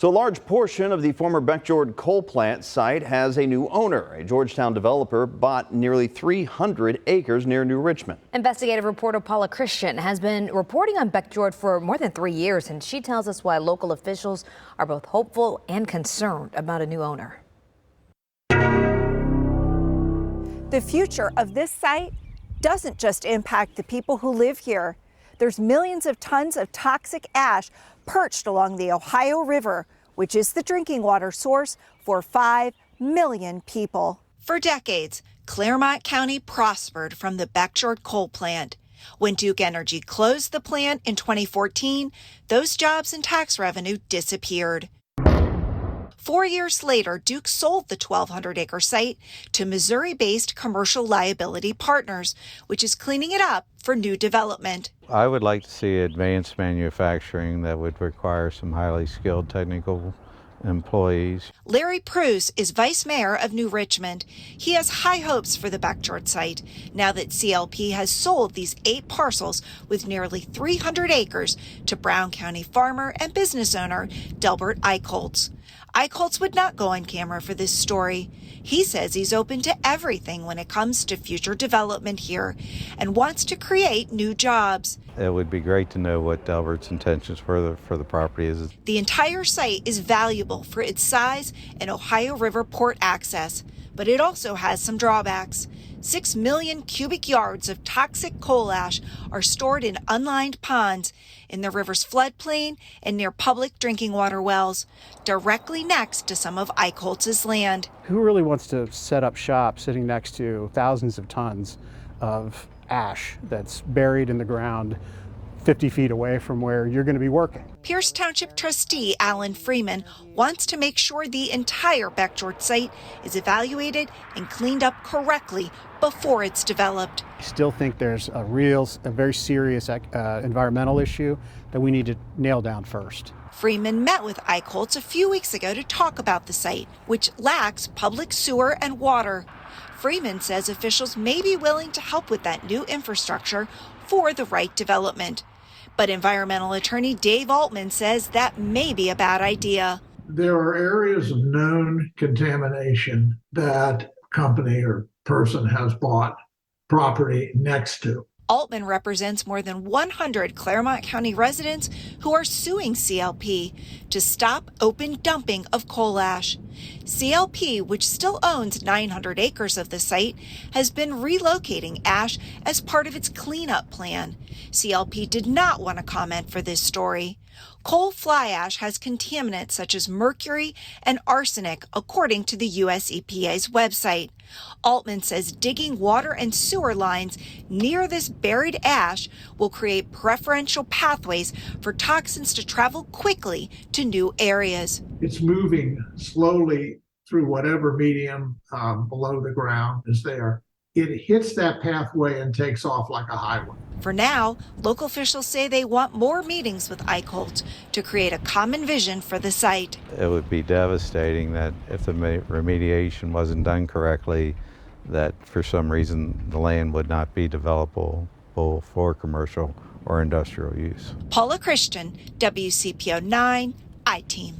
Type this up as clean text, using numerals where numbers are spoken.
So a large portion of the former Beckjord coal plant site has a new owner. A Georgetown developer bought nearly 300 acres near New Richmond. Investigative reporter Paula Christian has been reporting on Beckjord for more than 3 years, and she tells us why local officials are both hopeful and concerned about a new owner. The future of this site doesn't just impact the people who live here. There's millions of tons of toxic ash perched along the Ohio River, which is the drinking water source for 5 million people. For decades, Clermont County prospered from the Beckjord coal plant. When Duke Energy closed the plant in 2014, those jobs and tax revenue disappeared. 4 years later, Duke sold the 1,200-acre site to Missouri-based Commercial Liability Partners, which is cleaning it up for new development. I would like to see advanced manufacturing that would require some highly skilled technical employees. Larry Pruse is vice mayor of New Richmond. He has high hopes for the Beckjord site now that CLP has sold these 8 parcels with nearly 300 acres to Brown County farmer and business owner Delbert Aicholtz. Aicholtz would not go on camera for this story. He says he's open to everything when it comes to future development here and wants to create new jobs. It would be great to know what Delbert's intentions for the property is. The entire site is valuable for its size and Ohio River port access, but it also has some drawbacks. 6 million cubic yards of toxic coal ash are stored in unlined ponds in the river's floodplain and near public drinking water wells, directly next to some of Aicholtz's land. Who really wants to set up shop sitting next to thousands of tons of ash that's buried in the ground 50 feet away from where you're going to be working? Pierce Township trustee Alan Freeman wants to make sure the entire Beckjord site is evaluated and cleaned up correctly before it's developed. I still think there's a very serious environmental issue that we need to nail down first. Freeman met with Aicholtz a few weeks ago to talk about the site, which lacks public sewer and water. Freeman says officials may be willing to help with that new infrastructure for the right development. But environmental attorney Dave Altman says that may be a bad idea. There are areas of known contamination that company or person has bought property next to. Altman represents more than 100 Clermont County residents who are suing CLP to stop open dumping of coal ash. CLP, which still owns 900 acres of the site, has been relocating ash as part of its cleanup plan. CLP did not want to comment for this story. Coal fly ash has contaminants such as mercury and arsenic, according to the U.S. EPA's website. Altman says digging water and sewer lines near this buried ash will create preferential pathways for toxins to travel quickly to new areas. It's moving slowly through whatever medium below the ground is there. It hits that pathway and takes off like a highway. For now, local officials say they want more meetings with Aicholtz to create a common vision for the site. It would be devastating that if the remediation wasn't done correctly, that for some reason the land would not be developable for commercial or industrial use. Paula Christian, WCPO 9, I-Team.